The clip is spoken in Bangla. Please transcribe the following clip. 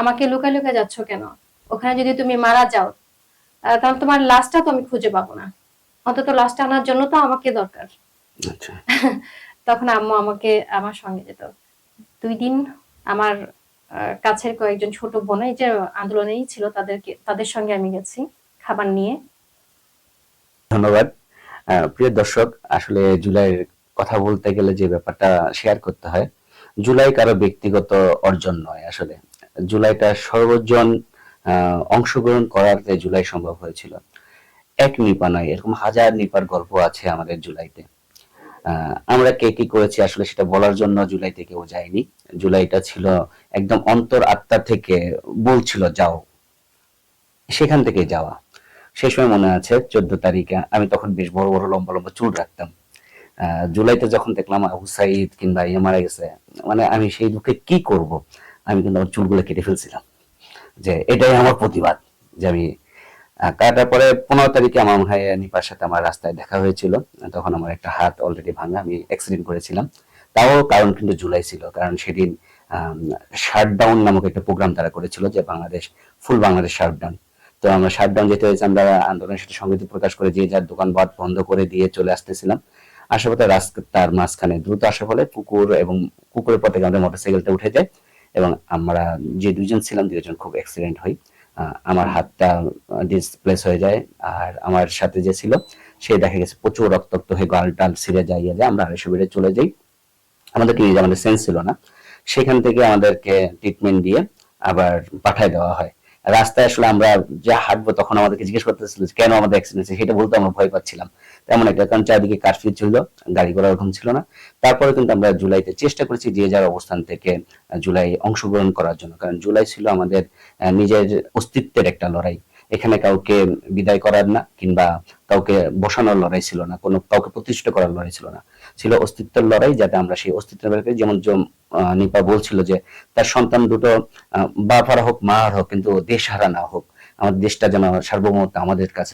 আমাকে লুকায় লুকায় যাচ্ছ কেন? ওখানে যদি তুমি মারা যাও তাহলে তোমার লাশটা তো আমি খুঁজে পাবো না। অন্তত লাশটা আনার জন্য তো আমাকে দরকার। আচ্ছা। তখন আম্মু আমাকে আমার সঙ্গে যেত। ২ দিন আমার কাছের কয়েকজন ছোট বোন এই যে আন্দোলনেই ছিল তাদের সঙ্গে আমি গেছি খাবার নিয়ে। ধন্যবাদ। প্রিয় দর্শক, আসলে জুলাইয়ের কথা বলতে গেলে যে ব্যাপারটা শেয়ার করতে হয়, জুলাই কারো ব্যক্তিগত অর্জন নয় আসলে। জুলাইটা সর্বজন অংশগ্রহণ করার জুলাই সম্ভব হয়েছিল। এক নিপা নয়, এরকম হাজার নিপার গল্প আছে আমাদের জুলাইতে। আমরা কে কি করেছি আসলে সেটা বলার জন্য জুলাইতে কেউ যায়নি। জুলাইটা ছিল একদম অন্তর আত্মা থেকে বলছিল যাও, সেখান থেকে যাওয়া। সেই সময় মনে আছে 14 তারিখে আমি তখন বেশ বড় বড় লম্বা লম্বা চুল রাখতাম। জুলাইতে যখন দেখলাম আবু সাইদ কিংবা ইয়ে মারা গেছে, মানে আমি সেই দুঃখে কি করব, আমি কিন্তু আমার চুলগুলো কেটে ফেলছিলাম, যে এটাই আমার প্রতিবাদ। যে আমি কাটার পরে 15 তারিখে আমার মনে হয় নিপার সাথে আমার রাস্তায় দেখা হয়েছিল। তখন আমার একটা হাত অলরেডি ভাঙা, আমি অ্যাক্সিডেন্ট করেছিলাম। তাও কারণ কিন্তু জুলাই ছিল, কারণ সেদিন শাটডাউন নামক একটা প্রোগ্রাম তারা করেছিল, যে বাংলাদেশ ফুল বাংলাদেশ শাটডাউন। তো আমরা শাটডাউন যেতে হয়েছে, আমরা আন্দোলনের সাথে সংগতি প্রকাশ করে যে যার দোকানপাট বন্ধ করে দিয়ে চলে আসতেছিলাম। আশেপাশে রাস্তার মাঝখানে দ্রুত আসার ফলে কুকুর এবং কুকুরের পর থেকে আমাদের মোটরসাইকেলটা উঠে যায়, এবং আমরা যে দুইজন ছিলাম দুইজন খুব অ্যাক্সিডেন্ট হই। আমার হাতটা ডিসপ্লেস হয়ে যায়, আর আমার সাথে যে ছিল সে দেখা গেছে প্রচুর রক্তাক্ত হয়ে গাল টাল ছিঁড়ে যাইয়া যায়, আমরা 250 বেডে চলে যাই। আমাদেরকে নিয়ে আমাদের সেন্স ছিল না, সেখান থেকে আমাদেরকে ট্রিটমেন্ট দিয়ে আবার পাঠায় দেওয়া হয়। রাস্তায় আসলে আমরা যা হাঁটবো তখন আমাদেরকে জিজ্ঞেস করতেছিল কেন আমাদের অ্যাক্সিডেন্ট হয়েছে, সেটা বলতে আমরা ভয় পাচ্ছিলাম। তেমন একটা, কারণ চারিদিকে কারফিউ ছিল, গাড়ি ঘোড়া ওরকম ছিল না। তারপরে কিন্তু আমরা জুলাইতে চেষ্টা করেছি যে যার অবস্থান থেকে জুলাই অংশগ্রহণ করার জন্য, কারণ জুলাই ছিল আমাদের নিজের অস্তিত্বের একটা লড়াই। এখানে কাউকে বিদায় করার না, কিংবা কাউকে বসানোর লড়াই ছিল না, কোনো কাউকে প্রতিষ্ঠিত করার লড়াই ছিল না, ছিল অস্তিত্বের লড়াই, যাতে আমরা সেই অস্তিত্বের ব্যাপারে, যেমন নিপা বলছিল যে তার সন্তান দুটো বাপ হারা হোক মা হারা হোক, কিন্তু দেশ হারা না হোক, আমাদের দেশটা যেন সার্বভৌমত্ব আমাদের কাছে